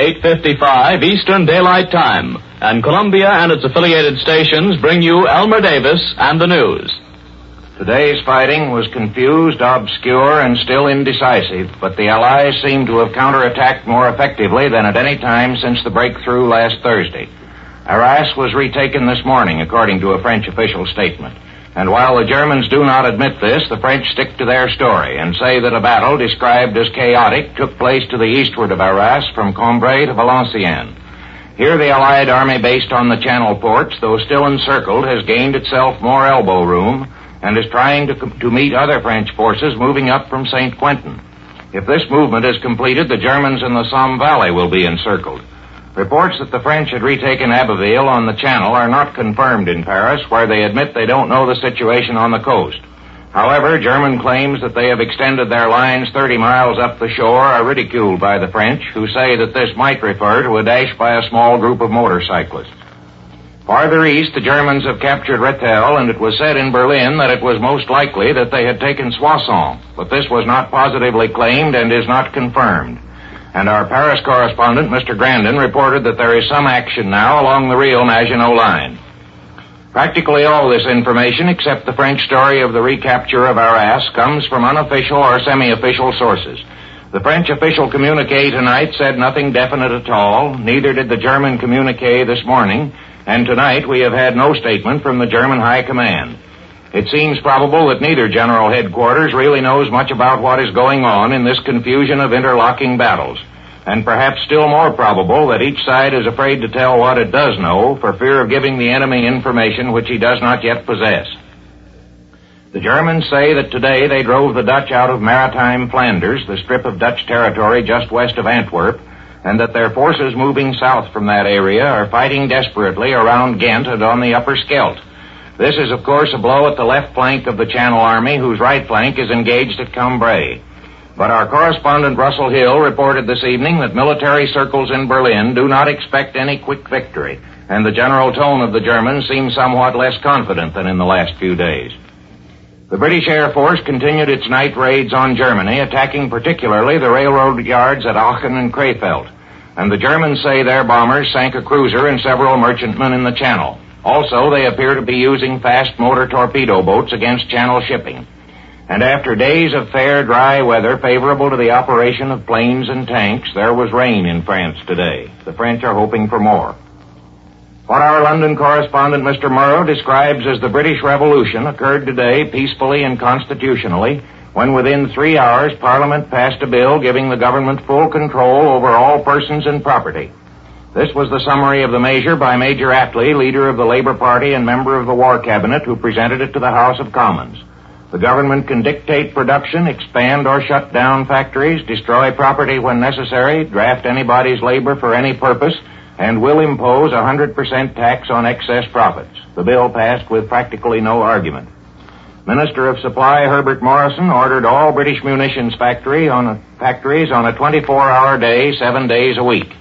8:55 Eastern Daylight Time, and Columbia and its affiliated stations bring you Elmer Davis and the news. Today's fighting was confused, obscure, and still indecisive, but the Allies seem to have counterattacked more effectively than at any time since the breakthrough last Thursday. Arras was retaken this morning, according to a French official statement. And while the Germans do not admit this, the French stick to their story and say that a battle described as chaotic took place to the eastward of Arras from Cambrai to Valenciennes. Here the Allied army based on the Channel ports, though still encircled, has gained itself more elbow room and is trying to meet other French forces moving up from St. Quentin. If this movement is completed, the Germans in the Somme Valley will be encircled. Reports that the French had retaken Abbeville on the Channel are not confirmed in Paris, where they admit they don't know the situation on the coast. However, German claims that they have extended their lines 30 miles up the shore are ridiculed by the French, who say that this might refer to a dash by a small group of motorcyclists. Farther east, the Germans have captured Rethel, and it was said in Berlin that it was most likely that they had taken Soissons, but this was not positively claimed and is not confirmed. And our Paris correspondent, Mr. Landon, reported that there is some action now along the Rio Maginot line. Practically all this information, except the French story of the recapture of Arras, comes from unofficial or semi-official sources. The French official communique tonight said nothing definite at all, neither did the German communique this morning, and tonight we have had no statement from the German High Command. It seems probable that neither General Headquarters really knows much about what is going on in this confusion of interlocking battles, and perhaps still more probable that each side is afraid to tell what it does know for fear of giving the enemy information which he does not yet possess. The Germans say that today they drove the Dutch out of maritime Flanders, the strip of Dutch territory just west of Antwerp, and that their forces moving south from that area are fighting desperately around Ghent and on the upper Scheldt. This is, of course, a blow at the left flank of the Channel Army, whose right flank is engaged at Cambrai. But our correspondent Russell Hill reported this evening that military circles in Berlin do not expect any quick victory, and the general tone of the Germans seems somewhat less confident than in the last few days. The British Air Force continued its night raids on Germany, attacking particularly the railroad yards at Aachen and Krefeld, and the Germans say their bombers sank a cruiser and several merchantmen in the Channel. Also, they appear to be using fast motor torpedo boats against Channel shipping. And after days of fair, dry weather favorable to the operation of planes and tanks, there was rain in France today. The French are hoping for more. What our London correspondent, Mr. Murrow, describes as the British Revolution occurred today peacefully and constitutionally, when within 3 hours Parliament passed a bill giving the government full control over all persons and property. This was the summary of the measure by Major Attlee, leader of the Labour Party and member of the War Cabinet, who presented it to the House of Commons. The government can dictate production, expand or shut down factories, destroy property when necessary, draft anybody's labor for any purpose, and will impose 100% tax on excess profits. The bill passed with practically no argument. Minister of Supply Herbert Morrison ordered all British munitions factories on a 24-hour day, 7 days a week.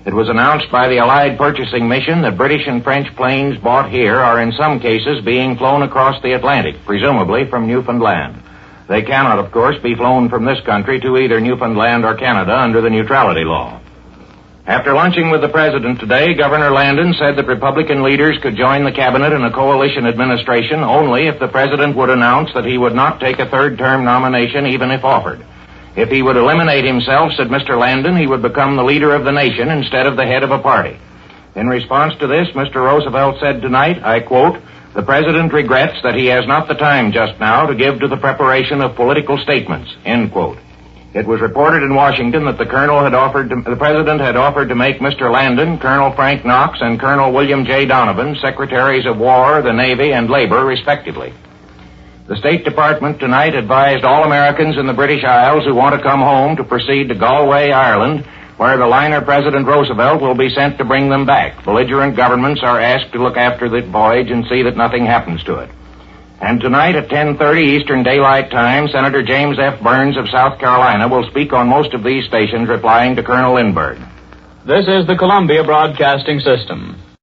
It was announced by the Allied Purchasing Mission that British and French planes bought here are in some cases being flown across the Atlantic, presumably from Newfoundland. They cannot, of course, be flown from this country to either Newfoundland or Canada under the neutrality law. After lunching with the President today, Governor Landon said that Republican leaders could join the Cabinet in a coalition administration only if the President would announce that he would not take a third-term nomination even if offered. If he would eliminate himself, said Mr. Landon, he would become the leader of the nation instead of the head of a party. In response to this, Mr. Roosevelt said tonight, I quote, "The President regrets that he has not the time just now to give to the preparation of political statements," end quote. It was reported in Washington that the President had offered to make Mr. Landon, Colonel Frank Knox, and Colonel William J. Donovan Secretaries of War, the Navy, and Labor, respectively. The State Department tonight advised all Americans in the British Isles who want to come home to proceed to Galway, Ireland, where the liner President Roosevelt will be sent to bring them back. Belligerent governments are asked to look after the voyage and see that nothing happens to it. And tonight at 10:30 Eastern Daylight Time, Senator James F. Burns of South Carolina will speak on most of these stations, replying to Colonel Lindbergh. This is the Columbia Broadcasting System.